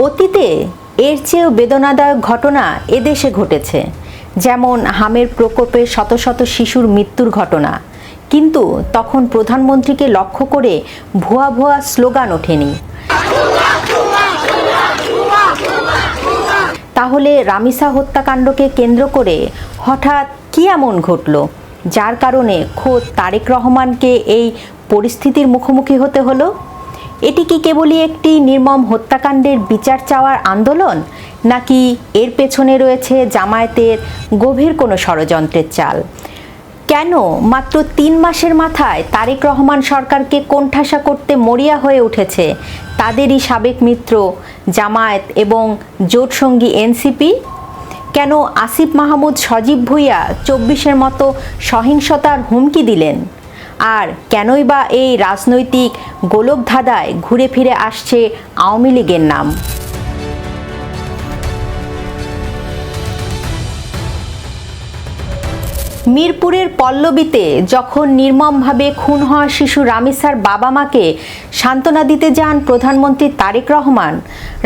অতীতে এর চেয়েও বেদনাদায়ক ঘটনা এদেশে ঘটেছে, যেমন হামের প্রকোপে শত শত শিশুর মৃত্যুর ঘটনা। কিন্তু তখন প্রধানমন্ত্রীকে লক্ষ্য করে ভুয়া ভুয়া স্লোগান ওঠেনি। তাহলে রামিসা হত্যাকাণ্ডকে কেন্দ্র করে হঠাৎ কী এমন ঘটল, যার কারণে খোদ তারেক রহমানকে এই পরিস্থিতির মুখোমুখি হতে হলো? এটি কি কেবলই একটি নির্মম হত্যাকাণ্ডের বিচার চাওয়ার আন্দোলন, নাকি এর পেছনে রয়েছে জামায়াতের গভীর কোনো ষড়যন্ত্রের চাল? কেন মাত্র 3 মাসের মাথায় তারেক রহমান সরকারকে কোণঠাসা করতে মরিয়া হয়ে উঠেছে তাদেরই সাবেক মিত্র জামায়াত এবং জোটসঙ্গী এনসিপি? কেন আসিফ মাহমুদ সজীব ভুঁইয়া 24-এর মতো সহিংসতার হুমকি দিলেন? আর কেনই বা এই রাজনৈতিক গোলকধাঁধায় ঘুরে ফিরে আসছে আওয়ামী লীগের নাম? মিরপুরের পল্লবীতে যখন নির্মমভাবে খুন হওয়া শিশু রামিসার বাবা মাকে সান্ত্বনা দিতে যান প্রধানমন্ত্রী তারেক রহমান,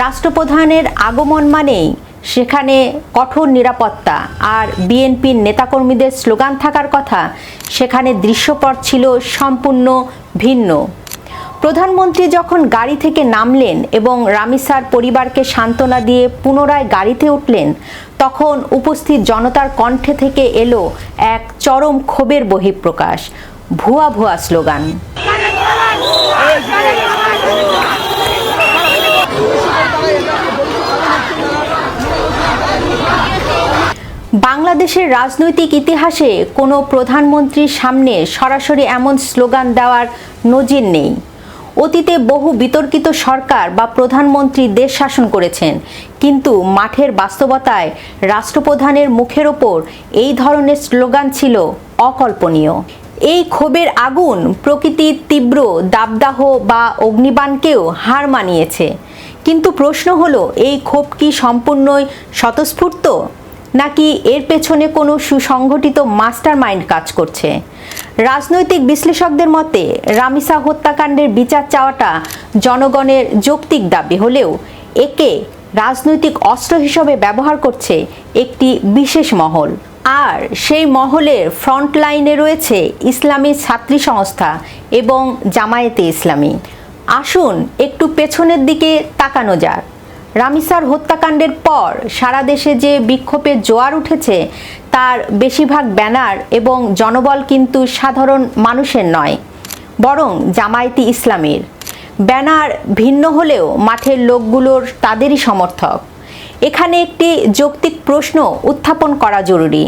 রাষ্ট্রপ্রধানের আগমন মানেই সেখানে কঠোর নিরাপত্তা আর বিএনপির নেতাকর্মীদের স্লোগান থাকার কথা, সেখানে দৃশ্যপট ছিল সম্পূর্ণ ভিন্ন। প্রধানমন্ত্রী যখন গাড়ি থেকে নামলেন এবং রামিসার পরিবারকে সান্ত্বনা দিয়ে পুনরায় গাড়িতে উঠলেন, তখন উপস্থিত জনতার কণ্ঠে থেকে এলো এক চরম ক্ষোভের বহিঃপ্রকাশ, ভুয়া ভুয়া স্লোগান। বাংলাদেশের রাজনৈতিক ইতিহাসে কোনো প্রধানমন্ত্রীর সামনে সরাসরি এমন স্লোগান দেওয়ার নজির নেই। অতীতে বহু বিতর্কিত সরকার বা প্রধানমন্ত্রী দেশ শাসন করেছেন, কিন্তু মাঠের বাস্তবতায় রাষ্ট্রপ্রধানের মুখের ওপর এই ধরনের স্লোগান ছিল অকল্পনীয়। এই ক্ষোভের আগুন প্রকৃতির তীব্র দাবদাহ বা অগ্নিবাণকেও হার মানিয়েছে। কিন্তু প্রশ্ন হলো, এই ক্ষোভ কি সম্পূর্ণই স্বতঃস্ফূর্ত, নাকি এর পেছনে কোনো সুসংগঠিত মাস্টার মাইন্ড কাজ করছে? রাজনৈতিক বিশ্লেষকদের মতে রামিসা হত্যাকাণ্ডের বিচার চাওয়াটা জনগণের যৌক্তিক দাবি হলেও একে রাজনৈতিক অস্ত্র হিসেবে ব্যবহার করছে একটি বিশেষ মহল। আর সেই মহলের ফ্রন্ট লাইনে রয়েছে ইসলামী ছাত্রী সংস্থা এবং জামায়াতে ইসলামী। আসুন একটু পেছনের দিকে তাকানো যাক। রামিসার হত্যাকাণ্ডের পর সারা দেশে যে বিক্ষোভের জোয়ার উঠেছে, তার বেশিরভাগ ব্যানার এবং জনবল কিন্তু সাধারণ মানুষের নয়, বরং জামায়াতে ইসলামীর। ব্যানার ভিন্ন হলেও মাঠের লোকগুলোর তাদেরই সমর্থক। এখানে একটি যৌক্তিক প্রশ্ন উত্থাপন করা জরুরি।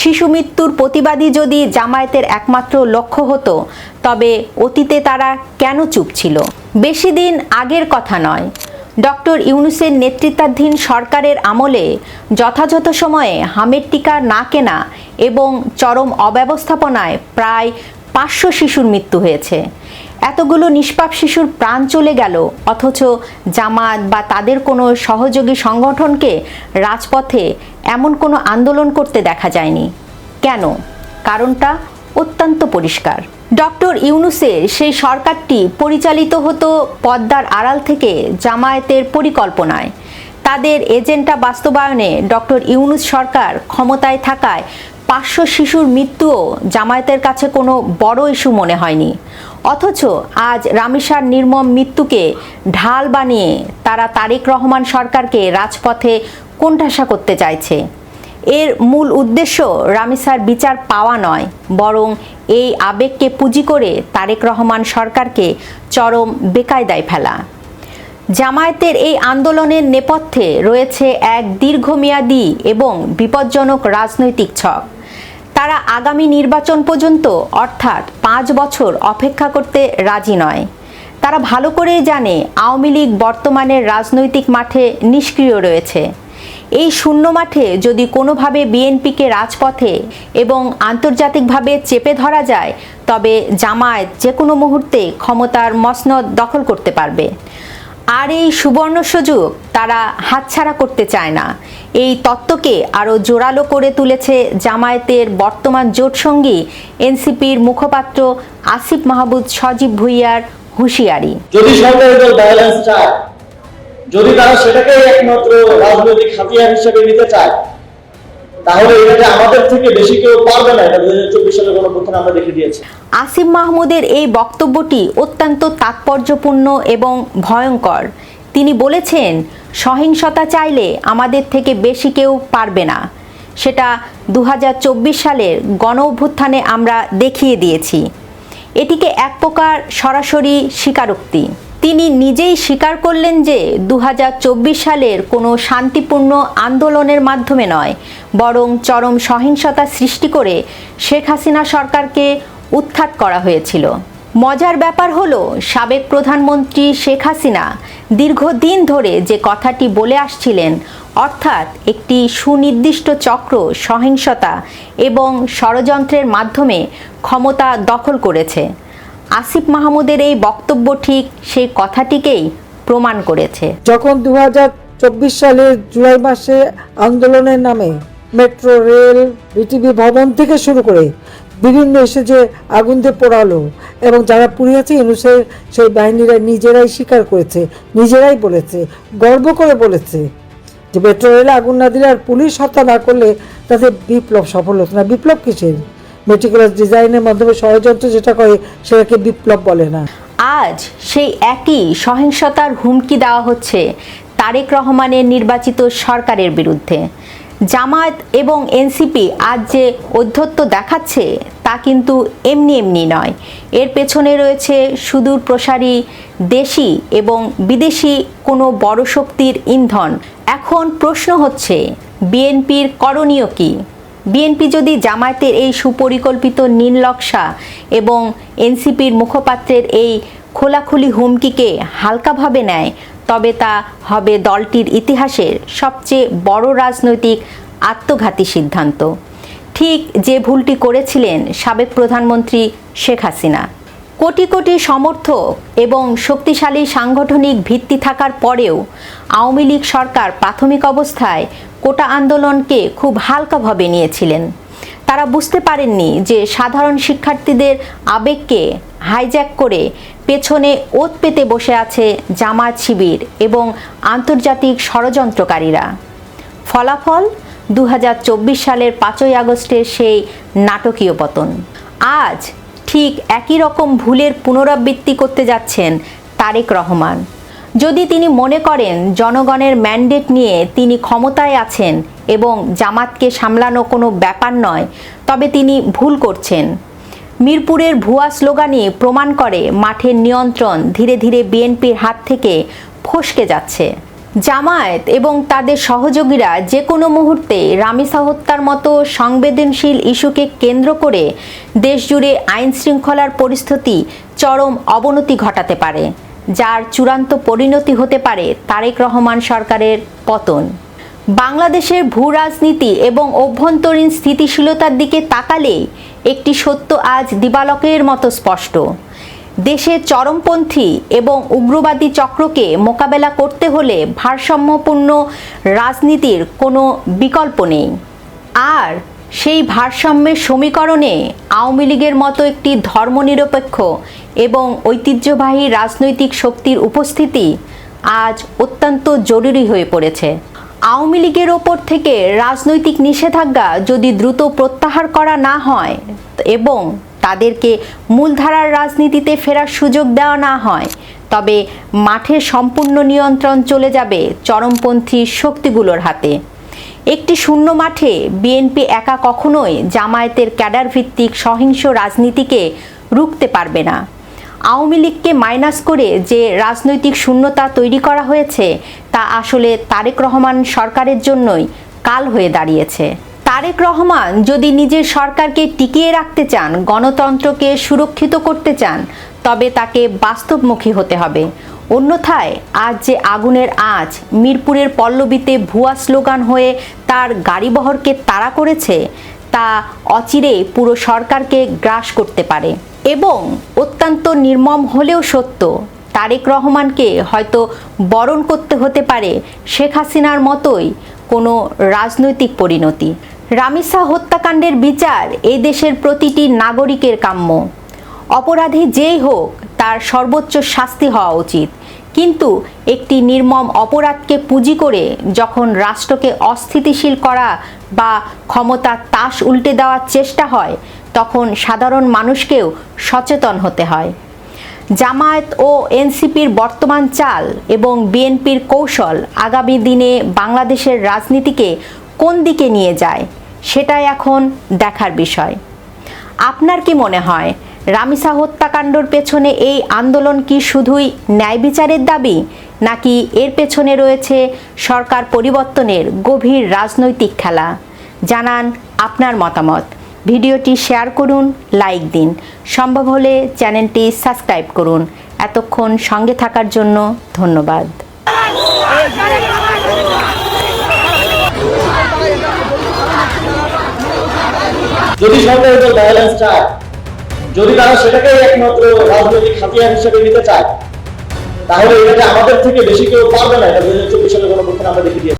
শিশু মৃত্যুর প্রতিবাদী যদি জামায়াতের একমাত্র লক্ষ্য হতো, তবে অতীতে তারা কেন চুপ ছিল? বেশি দিন আগের কথা নয়, ডক্টর ইউনূসের নেতৃত্বাধীন সরকারের আমলে যথাযথ সময়ে হামের টিকা না কেনা এবং চরম অব্যবস্থাপনায় প্রায় 500 শিশুর মৃত্যু হয়েছে। এতগুলো নিষ্পাপ শিশুর প্রাণ চলে গেল, অথচ জামায়াত বা তাদের কোনো সহযোগী সংগঠনকে রাজপথে এমন কোনো আন্দোলন করতে দেখা যায়নি। কেন? কারণটা অত্যন্ত পরিষ্কার। ডক্টর ইউনূসের সেই সরকারটি পরিচালিত হতো পর্দার আড়াল থেকে জামায়াতের পরিকল্পনায়। তাদের এজেন্ডা বাস্তবায়নে ডক্টর ইউনূস সরকার ক্ষমতায় থাকায় 500 শিশুর মৃত্যুও জামায়াতের কাছে কোনো বড় ইস্যু মনে হয়নি। অথচ আজ রামিসার নির্মম মৃত্যুকে ঢাল বানিয়ে তারা তারেক রহমান সরকারকে রাজপথে কোণঠাসা করতে চাইছে। এর মূল উদ্দেশ্য রামিসার বিচার পাওয়া নয়, বরং এই আবেগকে পুঁজি করে তারেক রহমান সরকারকে চরম বেকায়দায় ফেলা। জামায়াতের এই আন্দোলনের নেপথ্যে রয়েছে এক দীর্ঘমেয়াদী এবং বিপজ্জনক রাজনৈতিক ছক। তারা আগামী নির্বাচন পর্যন্ত, অর্থাৎ 5 বছর অপেক্ষা করতে রাজি নয়। তারা ভালো করেই জানে আওয়ামী লীগ বর্তমানে রাজনৈতিক মাঠে নিষ্ক্রিয় রয়েছে। এই শূন্য মাঠে যদি কোনোভাবে বিএনপিকে রাজপথে এবং আন্তর্জাতিকভাবে চেপে ধরা যায়, তবে জামায়াত যে কোনো মুহূর্তে ক্ষমতার মসনদ দখল করতে পারবে। আর এই সুবর্ণ সুযোগ তারা হাতছাড়া করতে চায় না। এই তত্ত্বকে আরও জোরালো করে তুলেছে জামায়াতের বর্তমান জোটসঙ্গী এনসিপির মুখপাত্র আসিফ মাহমুদ সজীব ভুঁইয়ার হুঁশিয়ারি। যদি সরকারি দল ব্যালেন্স চায়, যদি তারা সেটাকে একমাত্র রাজনৈতিক হাতিয়ার হিসেবে নিতে চায়, তাহলে এটাকে আমাদের থেকে বেশি কেউ পারবে না। এটা 2024 সালে গণঅভ্যুত্থানে আমরা দেখে দিয়েছি। আসিফ মাহমুদের এই বক্তব্যটি অত্যন্ত তাৎপর্যপূর্ণ এবং ভয়ঙ্কর। তিনি বলেছেন, সহিংসতা চাইলে আমাদের থেকে বেশি কেউ পারবে না। সেটা 2024 সালের গণঅভ্যুত্থানে আমরা দেখিয়ে দিয়েছি। এটিকে এক প্রকার সরাসরি স্বীকারোক্তি। তিনি নিজেই স্বীকার করলেন যে 2024 সালের কোনো শান্তিপূর্ণ আন্দোলনের মাধ্যমে নয়, বরং চরম সহিংসতা সৃষ্টি করে শেখ হাসিনা সরকারকে উৎখাত করা হয়েছিল। মজার ব্যাপার হলো, সাবেক প্রধানমন্ত্রী শেখ হাসিনা দীর্ঘদিন ধরে যে কথাটি বলে আসছিলেন, অর্থাৎ একটি সুনির্দিষ্ট চক্র সহিংসতা এবং ষড়যন্ত্রের মাধ্যমে ক্ষমতা দখল করেছে। আসিফ মাহমুদের এই বক্তব্য ঠিক সেই কথাটিকেই প্রমাণ করেছে। যখন 2024 সালের জুলাই মাসে আন্দোলনের নামে মেট্রো রেল, বিটিভি ভবন থেকে শুরু করে বিভিন্ন এসে যে আগুন দিয়ে পোড়ালো, এবং যারা পুড়িয়েছে ইউনূসের সেই বাহিনীরা নিজেরাই স্বীকার করেছে, নিজেরাই বলেছে, গর্ব করে বলেছে যে মেট্রো রেলে আগুন না দিলে আর পুলিশ হত্যা না করলে তাদের বিপ্লব সফল হতো না। বিপ্লব কিসের? মেটিকুলাস ডিজাইনের মাধ্যমে ষড়যন্ত্র যেটা করে সেটাকে বিপ্লব বলে না। আজ সেই একই সহিংসতার হুমকি দেওয়া হচ্ছে তারেক রহমানের নির্বাচিত সরকারের বিরুদ্ধে। জামায়াত এবং এনসিপি আজ যে ঔদ্ধত্য দেখাচ্ছে তা কিন্তু এমনি এমনি নয়। এর পেছনে রয়েছে সুদূর প্রসারী দেশি এবং বিদেশি কোনো বড় শক্তির ইন্ধন। এখন প্রশ্ন হচ্ছে, বিএনপির করণীয় কী? বিএনপি যদি জামায়াতের এই সুপরিকল্পিত নীল নকশা এবং এনসিপির মুখপাত্রের এই খোলাখুলি হুমকিকে হালকাভাবে নেয়, তবে তা হবে দলটির ইতিহাসের সবচেয়ে বড় রাজনৈতিক আত্মঘাতী সিদ্ধান্ত। ঠিক যে ভুলটি করেছিলেন সাবেক প্রধানমন্ত্রী শেখ হাসিনা। কোটি কোটি সমর্থক এবং শক্তিশালী সাংগঠনিক ভিত্তি থাকার পরেও আওয়ামী লীগ সরকার প্রাথমিক অবস্থায় কোটা আন্দোলনকে খুব হালকাভাবে নিয়েছিলেন। তারা বুঝতে পারেননি যে সাধারণ শিক্ষার্থীদের আবেগকে হাইজ্যাক করে পেছনে ওত পেতে বসে আছে জামায়াত শিবির এবং আন্তর্জাতিক ষড়যন্ত্রকারীরা। ফলাফল 2024 সালের 5ই আগস্টের সেই নাটকীয় পতন। আজ ঠিক একই রকম ভুলের পুনরাবৃত্তি করতে যাচ্ছেন তারেক রহমান। যদি তিনি মনে করেন জনগণের ম্যান্ডেট নিয়ে তিনি ক্ষমতায় আছেন এবং জামাতকে সামলানো কোনো ব্যাপার নয়, তবে তিনি ভুল করছেন। মিরপুরের ভুয়া স্লোগানই প্রমাণ করে মাঠের নিয়ন্ত্রণ ধীরে ধীরে বিএনপির হাত থেকে ফসকে যাচ্ছে। জামায়াত এবং তাদের সহযোগীরা যে কোনো মুহূর্তে রামিসা হত্যার মতো সংবেদনশীল ইস্যুকে কেন্দ্র করে দেশজুড়ে আইন শৃঙ্খলার পরিস্থিতি চরম অবনতি ঘটাতে পারে, যার চূড়ান্ত পরিণতি হতে পারে তারেক রহমান সরকারের পতন। বাংলাদেশের ভূ রাজনীতি এবং অভ্যন্তরীণ স্থিতিশীলতার দিকে তাকালে একটি সত্য আজ দিবালোকের মতো স্পষ্ট। দেশের চরমপন্থী এবং উগ্রবাদী চক্রকে মোকাবেলা করতে হলে ভারসাম্যপূর্ণ রাজনীতির কোনো বিকল্প নেই। আর সেই ভারসাম্যের সমীকরণে আওয়ামী লীগের মতো একটি ধর্মনিরপেক্ষ এবং ঐতিহ্যবাহী রাজনৈতিক শক্তির উপস্থিতি আজ অত্যন্ত জরুরি হয়ে পড়েছে। আওয়ামী লীগের ওপর থেকে রাজনৈতিক নিষেধাজ্ঞা যদি দ্রুত প্রত্যাহার করা না হয় এবং তাদেরকে মূলধারার রাজনীতিতে ফেরার সুযোগ দেওয়া না হয়, তবে মাঠের সম্পূর্ণ নিয়ন্ত্রণ চলে যাবে চরমপন্থী শক্তিগুলোর হাতে। একটি শূন্য মাঠে বিএনপি একা কখনোই জামায়াতের ক্যাডার ভিত্তিক সহিংস রাজনীতিকে রুখতে পারবে না। আওয়ামী লীগকে মাইনাস করে যে রাজনৈতিক শূন্যতা তৈরি করা হয়েছে তা আসলে তারেক রহমান সরকারের জন্যই কাল হয়ে দাঁড়িয়েছে। তারেক রহমান যদি নিজের সরকারকে টিকিয়ে রাখতে চান, গণতন্ত্রকে সুরক্ষিত করতে চান, তবে তাকে বাস্তবমুখী হতে হবে। অন্যথায় আজ যে আগুনের আঁচ মিরপুরের পল্লবীতে ভুয়া স্লোগান হয়ে তার গাড়িবহরকে তাড়া করেছে, তা অচিরেই পুরো সরকারকে গ্রাস করতে পারে। এবং অত্যন্ত নির্মম হলেও সত্য, তারেক রহমানকে হয়তো বরণ করতে হতে পারে শেখ হাসিনার মতোই কোনো রাজনৈতিক পরিণতি। রামিসা হত্যাকাণ্ডের বিচার এই দেশের প্রতিটি নাগরিকের কাম্য। অপরাধী যেই হোক তার সর্বোচ্চ শাস্তি হওয়া উচিত, কিন্তু একটি নির্মম অপরাধকে পুঁজি করে যখন রাষ্ট্রকে অস্থিতিশীল করা বা ক্ষমতার তাস উল্টে দেওয়ার চেষ্টা হয়, তখন সাধারণ মানুষকেও সচেতন হতে হয়। জামায়াত ও এনসিপির বর্তমান চাল এবং বিএনপির কৌশল আগামী দিনে বাংলাদেশের রাজনীতিকে কোন দিকে নিয়ে যায়, সেটাই এখন দেখার বিষয়। আপনার কি মনে হয়, রামিসা হত্যাকাণ্ডের পেছনে এই আন্দোলন কি শুধুই ন্যায় বিচারের দাবি, নাকি এর পেছনে রয়েছে সরকার পরিবর্তনের গভীর রাজনৈতিক খেলা? জানান আপনার মতামত। ভিডিওটি শেয়ার করুন, লাইক দিন, সম্ভব হলে চ্যানেলটি সাবস্ক্রাইব করুন। এতক্ষণ সঙ্গে থাকার জন্য ধন্যবাদ। যদি সরকার এদের ব্যালেন্স চায়, যদি তারা সেটাকে একমাত্র রাজনৈতিক হাতিয়ার হিসেবে নিতে চায়, তাহলে এটাকে আমাদের থেকে বেশি কেউ পারবে না। এটা 2024 সালে গণভোটে আমরা দেখে দিয়েছি।